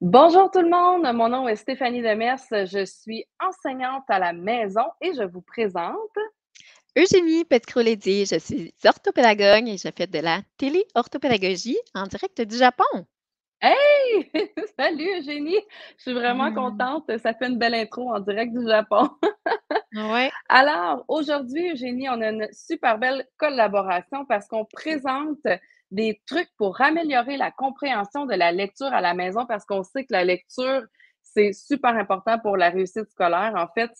Bonjour tout le monde, mon nom est Stéphanie Demers, je suis enseignante à la maison et je vous présente. Eugénie Petitcreux-Lédier, je suis orthopédagogue et je fais de la téléorthopédagogie en direct du Japon. Hey! Salut Eugénie, je suis vraiment Mhm. contente, ça fait une belle intro en direct du Japon. Ouais. Alors, aujourd'hui, Eugénie, on a une super belle collaboration parce qu'on présente des trucs pour améliorer la compréhension de la lecture à la maison parce qu'on sait que la lecture, c'est super important pour la réussite scolaire. En fait,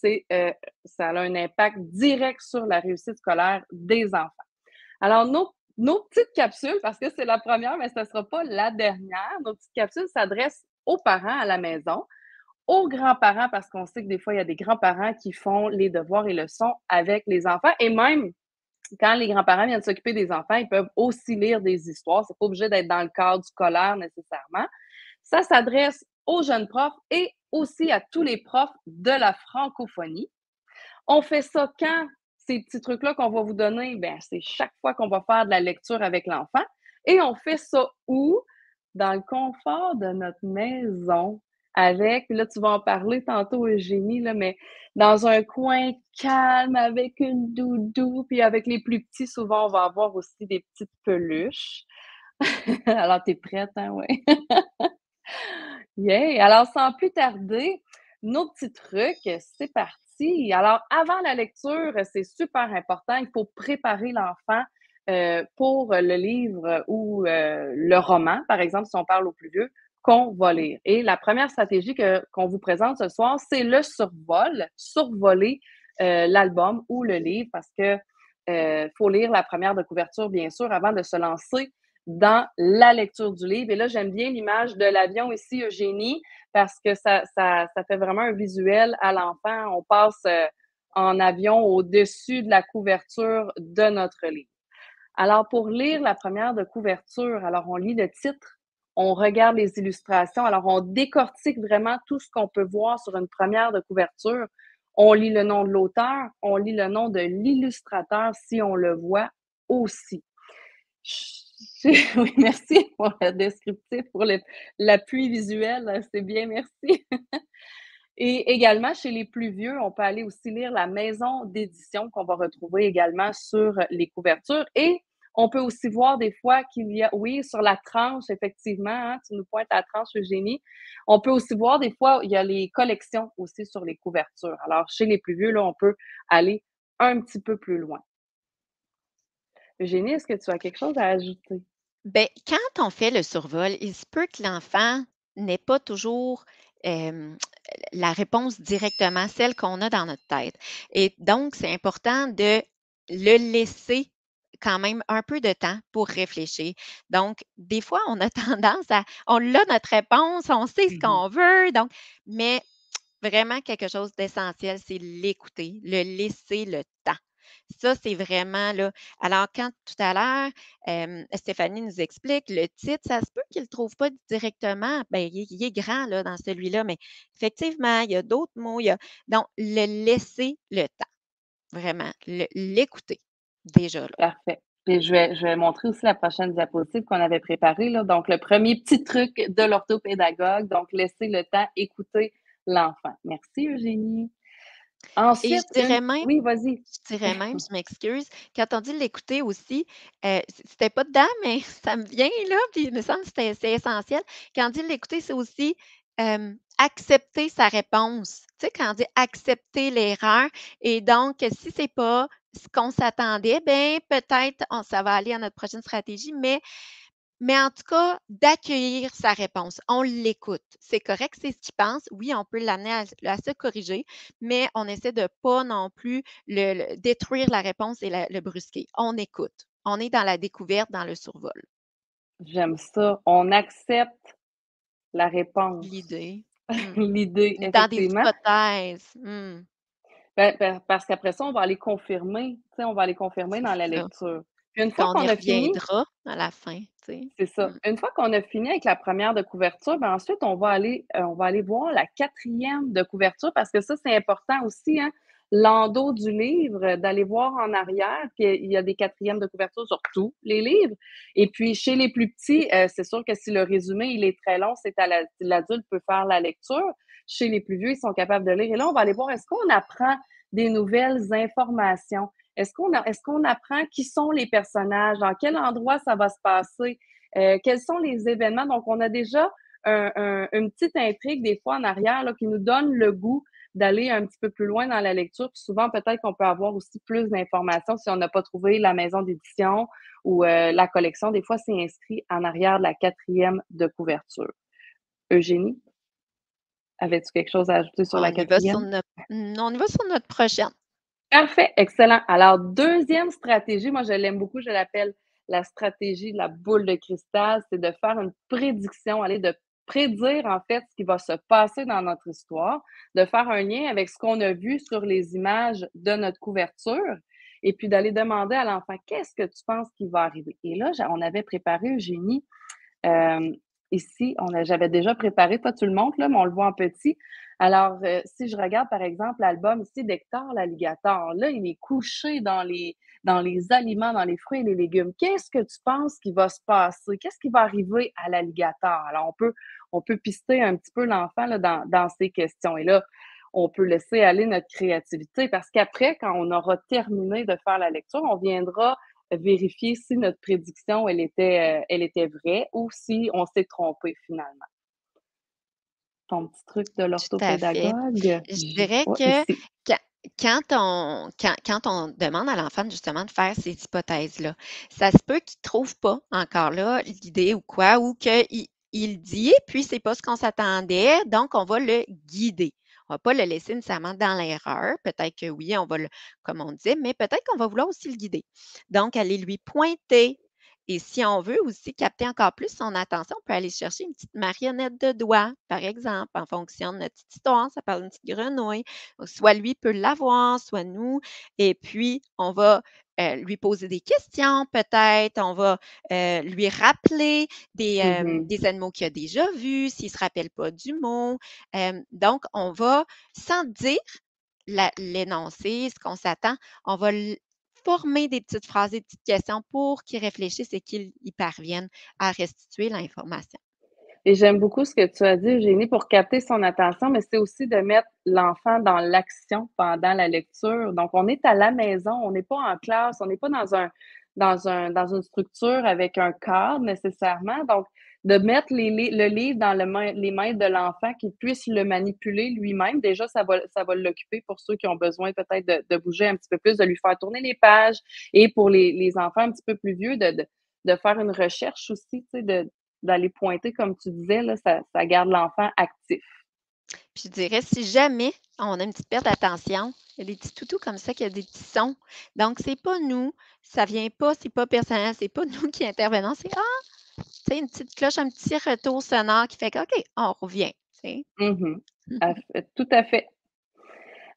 ça a un impact direct sur la réussite scolaire des enfants. Alors, nos petites capsules, parce que c'est la première, mais ce ne sera pas la dernière, nos petites capsules s'adressent aux parents à la maison, aux grands-parents, parce qu'on sait que des fois, il y a des grands-parents qui font les devoirs et leçons avec les enfants. Et même quand les grands-parents viennent s'occuper des enfants, ils peuvent aussi lire des histoires. C'est pas obligé d'être dans le cadre scolaire nécessairement. Ça s'adresse aux jeunes profs et aussi à tous les profs de la francophonie. On fait ça quand? Ces petits trucs-là qu'on va vous donner, ben, c'est chaque fois qu'on va faire de la lecture avec l'enfant. Et on fait ça où? Dans le confort de notre maison, avec, là, tu vas en parler tantôt, Eugénie, là, mais dans un coin calme, avec une doudou, puis avec les plus petits, souvent, on va avoir aussi des petites peluches. Alors, t'es prête, hein? Ouais. Yeah! Alors, sans plus tarder, nos petits trucs, c'est parti. Alors, avant la lecture, c'est super important. Il faut préparer l'enfant pour le livre ou le roman, par exemple, si on parle au plus vieux, qu'on va lire. Et la première stratégie qu'on vous présente ce soir, c'est le survol, survoler l'album ou le livre parce que faut lire la première de couverture, bien sûr, avant de se lancer dans la lecture du livre. Et là, j'aime bien l'image de l'avion ici, Eugénie, parce que ça fait vraiment un visuel à l'enfant. On passe en avion au-dessus de la couverture de notre livre. Alors, pour lire la première de couverture, alors on lit le titre, on regarde les illustrations, alors on décortique vraiment tout ce qu'on peut voir sur une première de couverture. On lit le nom de l'auteur, on lit le nom de l'illustrateur si on le voit aussi. Oui, merci pour le descriptif, pour l'appui visuel, c'est bien, merci. Et également, chez les plus vieux, on peut aller aussi lire la maison d'édition qu'on va retrouver également sur les couvertures. Et on peut aussi voir des fois qu'il y a, oui, sur la tranche, effectivement, hein, tu nous pointes la tranche, Eugénie. On peut aussi voir des fois, il y a les collections aussi sur les couvertures. Alors, chez les plus vieux, là, on peut aller un petit peu plus loin. Eugénie, est-ce que tu as quelque chose à ajouter? Ben, quand on fait le survol, il se peut que l'enfant n'ait pas toujours hem, la réponse directement, celle qu'on a dans notre tête. Et donc, c'est important de le laisser quand même un peu de temps pour réfléchir. Donc, des fois, on a tendance à on a notre réponse, on sait ce Mhm. qu'on veut, donc mais vraiment quelque chose d'essentiel, c'est l'écouter, le laisser le temps. Ça, c'est vraiment là alors quand tout à l'heure, Stéphanie nous explique le titre, ça se peut qu'il ne le trouve pas directement, ben, il est grand là dans celui-là, mais effectivement, il y a d'autres mots, il y a donc le laisser le temps, vraiment, l'écouter, déjà là. Parfait. Puis je vais montrer aussi la prochaine diapositive qu'on avait préparée, là. Donc, le premier petit truc de l'orthopédagogue, donc laisser le temps écouter l'enfant. Merci, Eugénie. Et je Ensuite, dirais même oui, vas-y. je m'excuse, quand on dit l'écouter aussi, c'était pas dedans, mais ça me vient là, puis il me semble que c'est essentiel. Quand on dit l'écouter, c'est aussi, accepter sa réponse. Tu sais, quand on dit accepter l'erreur et donc si c'est pas ce qu'on s'attendait, ben, peut-être ça va aller à notre prochaine stratégie, mais en tout cas, d'accueillir sa réponse. On l'écoute. C'est correct, c'est ce qu'il pense. Oui, on peut l'amener à se corriger, mais on essaie de pas non plus le détruire la réponse et le brusquer. On écoute. On est dans la découverte, dans le survol. J'aime ça. On accepte la réponse. L'idée. Mmh. L'idée, Dans des effectivement. hypothèses. Mmh. Parce qu'après ça, on va aller confirmer, tu sais, on va aller confirmer dans la Ça. lecture. Puis une Puis fois on y qu'on a fini, reviendra à la fin, tu sais. c'est ça. Mmh. Une fois qu'on a fini avec la première de couverture, ben ensuite on va aller voir la quatrième de couverture parce que ça, c'est important aussi, hein. l'endos du livre, d'aller voir en arrière, puis il y a des quatrièmes de couverture sur tous les livres. Et puis chez les plus petits, c'est sûr que si le résumé, il est très long, c'est à l'adulte peut faire la lecture. Chez les plus vieux, ils sont capables de lire et là, on va aller voir, est-ce qu'on apprend des nouvelles informations? Est-ce qu'on apprend qui sont les personnages? Dans quel endroit ça va se passer? Quels sont les événements? Donc, on a déjà une petite intrigue des fois en arrière là, qui nous donne le goût d'aller un petit peu plus loin dans la lecture. Puis souvent, peut-être qu'on peut avoir aussi plus d'informations si on n'a pas trouvé la maison d'édition ou la collection. Des fois, c'est inscrit en arrière de la quatrième de couverture. Eugénie, avais-tu quelque chose à ajouter sur la On y va sur quatrième? notre on y va sur notre prochaine. Parfait, excellent. Alors, deuxième stratégie, moi je l'aime beaucoup, je l'appelle la stratégie de la boule de cristal, c'est de faire une prédiction, aller de prédire en fait ce qui va se passer dans notre histoire, de faire un lien avec ce qu'on a vu sur les images de notre couverture et puis d'aller demander à l'enfant qu'est-ce que tu penses qui va arriver. Et là, on avait préparé, Eugénie, Hem, ici, j'avais déjà préparé, toi tu le montres là, mais on le voit en petit. Alors, si je regarde par exemple l'album ici d'Hector l'alligator, là, il est couché dans les aliments, dans les fruits et les légumes. Qu'est-ce que tu penses qui va se passer? Qu'est-ce qui va arriver à l'alligator? Alors on peut pister un petit peu l'enfant là dans ces questions et là, on peut laisser aller notre créativité parce qu'après, quand on aura terminé de faire la lecture, on viendra vérifier si notre prédiction, elle était vraie ou si on s'est trompé finalement. Ton petit truc de Tout à fait. l'orthopédagogue? Je dirais Ouais, que ici. quand quand on demande à l'enfant justement de faire ces hypothèses-là, ça se peut qu'il ne trouve pas encore là l'idée ou quoi, ou qu'il dit, puis c'est pas ce qu'on s'attendait, donc on va le guider. On va pas le laisser nécessairement dans l'erreur. Peut-être que oui, on va le comme on disait, mais peut-être qu'on va vouloir aussi le guider. Donc aller lui pointer et si on veut aussi capter encore plus son attention, on peut aller chercher une petite marionnette de doigts, par exemple, en fonction de notre petite histoire. Ça parle d'une petite grenouille. Donc, soit lui peut l'avoir, soit nous. Et puis, on va lui poser des questions, peut-être. On va lui rappeler Mmh. des animaux qu'il a déjà vus, s'il ne se rappelle pas du mot. Donc, on va, sans dire l'énoncé, ce qu'on s'attend, on va former des petites phrases, des petites questions pour qu'ils réfléchissent et qu'ils y parviennent à restituer l'information. Et j'aime beaucoup ce que tu as dit, Eugénie, pour capter son attention, mais c'est aussi de mettre l'enfant dans l'action pendant la lecture. Donc, on est à la maison, on n'est pas en classe, on n'est pas dans une structure avec un cadre nécessairement. Donc, de mettre le livre dans les mains de l'enfant, qu'il puisse le manipuler lui-même, déjà, ça va l'occuper pour ceux qui ont besoin peut-être de bouger un petit peu plus, de lui faire tourner les pages. Et pour les enfants un petit peu plus vieux, de faire une recherche aussi, tu sais, d'aller pointer, comme tu disais, là, ça garde l'enfant actif. Puis je dirais, si jamais on a une petite perte d'attention, il y a des petits toutous comme ça qui a des petits sons. Donc, c'est pas nous, ça vient pas, c'est pas personnel, c'est pas nous qui intervenons, c'est tu sais, une petite cloche, un petit retour sonore qui fait que OK, on revient, tu sais. Mmh. Tout à fait.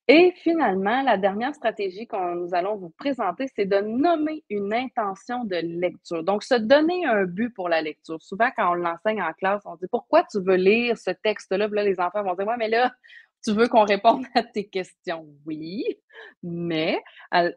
Et finalement, la dernière stratégie qu'on nous allons vous présenter, c'est de nommer une intention de lecture. Donc, se donner un but pour la lecture. Souvent, quand on l'enseigne en classe, on dit: «Pourquoi tu veux lire ce texte-là?» Puis là, les enfants vont dire: «Ouais, mais là, tu veux qu'on réponde à tes questions?» «Oui, mais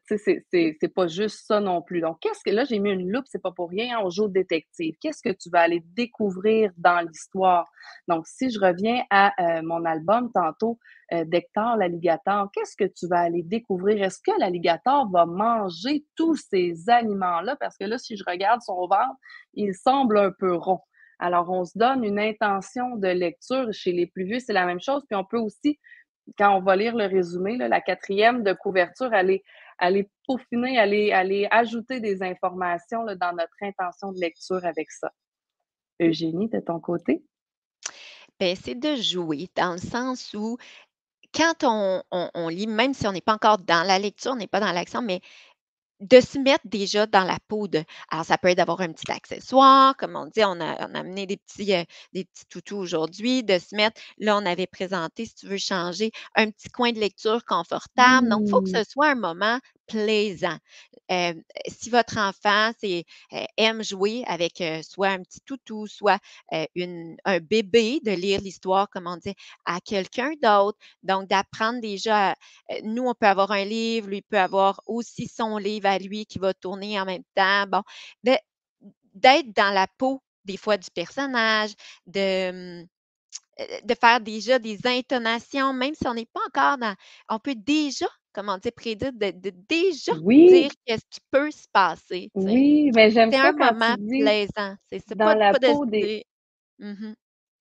tu sais, c'est pas juste ça non plus». Donc, qu'est-ce que là, j'ai mis une loupe, c'est pas pour rien, hein, on joue au détective. Qu'est-ce que tu vas aller découvrir dans l'histoire? Donc, si je reviens à, mon album tantôt, d'Hector l'alligator, qu'est-ce que tu vas aller découvrir? Est-ce que l'alligator va manger tous ces aliments-là? Parce que là, si je regarde son ventre, il semble un peu rond. Alors, on se donne une intention de lecture. Chez les plus vieux, c'est la même chose. Puis on peut aussi, quand on va lire le résumé, là, la quatrième de couverture, aller peaufiner, aller ajouter des informations là, dans notre intention de lecture avec ça. Eugénie, de ton côté? Beh, c'est de jouer dans le sens où quand on lit, même si on n'est pas encore dans la lecture, on n'est pas dans l'action, mais de se mettre déjà dans la peau de alors ça peut être d'avoir un petit accessoire, comme on dit, on a amené des petits toutous aujourd'hui, de se mettre là, on avait présenté, si tu veux changer, un petit coin de lecture confortable. Donc, il faut que Mmh. ce soit un moment plaisant. Si votre enfant aime jouer avec, soit un petit toutou, soit, un bébé, de lire l'histoire, comme on dit, à quelqu'un d'autre. Donc d'apprendre déjà nous, on peut avoir un livre, lui peut avoir aussi son livre à lui qui va tourner en même temps. Bon, de d'être dans la peau, des fois, du personnage, de faire déjà des intonations, même si on n'est pas encore dans on peut déjà, comment dire, prédire de déjà dire Oui, qu'est-ce qui peut se passer, tu sais. oui, mais j'aime C'est ça un quand tu moment dis plaisant. C'est dans pas la pas de peau se des dire mmh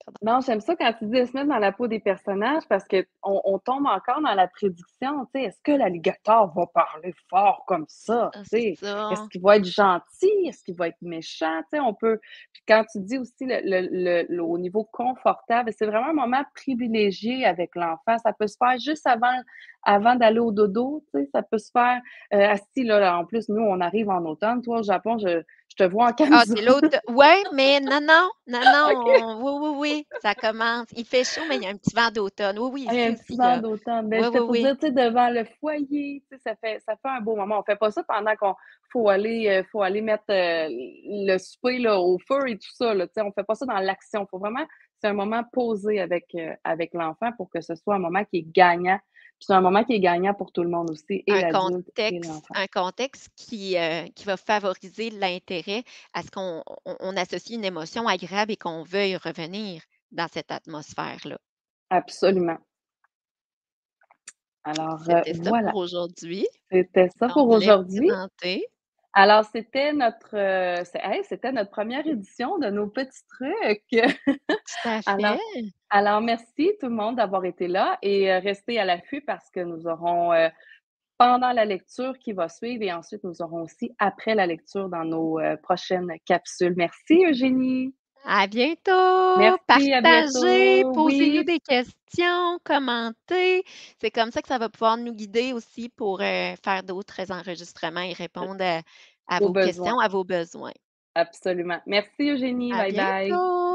pardon. non, j'aime ça quand tu dis de se mettre dans la peau des personnages parce qu'on tombe encore dans la prédiction, tu sais, est-ce que l'alligator va parler fort comme ça, Ah, tu c'est sais? Est-ce ça. qu'il va être gentil? Est-ce qu'il va être méchant? Tu sais, on peut puis quand tu dis aussi le au niveau confortable, c'est vraiment un moment privilégié avec l'enfant. Ça peut se faire juste avant d'aller au dodo, tu sais, ça peut se faire, assis là, en plus, nous, on arrive en automne. Toi, au Japon, je te vois en Ah, camisole. c'est l'autre ouais, mais non, non, non, OK. non, oui, oui, oui, ça commence. Il fait chaud, mais il y a un petit vent d'automne. Oui, oui, Ah, il y a ici un petit aussi, il y vent a d'automne. Ben, oui, j'étais oui, pour oui. dire, tu sais, devant le foyer, tu sais, ça fait un beau moment. On fait pas ça pendant qu'on faut aller mettre, le souper, là, au feu et tout ça, là, tu sais, on fait pas ça dans l'action. Faut vraiment c'est un moment posé avec l'enfant pour que ce soit un moment qui est gagnant. Puis c'est un moment qui est gagnant pour tout le monde aussi, et l'adulte et l'enfant. Un contexte qui va favoriser l'intérêt à ce qu'on associe une émotion agréable et qu'on veuille revenir dans cette atmosphère-là. Absolument. Alors, C'était ça pour voilà, aujourd'hui. c'était ça On pour voulait aujourd'hui. présenter. Alors, c'était notre première édition de nos petits trucs. Tout à Alors fait. alors merci tout le monde d'avoir été là et restez à l'affût parce que nous aurons, pendant la lecture qui va suivre et ensuite nous aurons aussi après la lecture dans nos, prochaines capsules. Merci Eugénie. À bientôt! Merci, à Partagez, bientôt. posez-nous Oui, des questions, commentez. C'est comme ça que ça va pouvoir nous guider aussi pour, faire d'autres enregistrements et répondre à au vos besoin. questions, à vos besoins. Absolument. Merci Eugénie. À Bye bye. bientôt!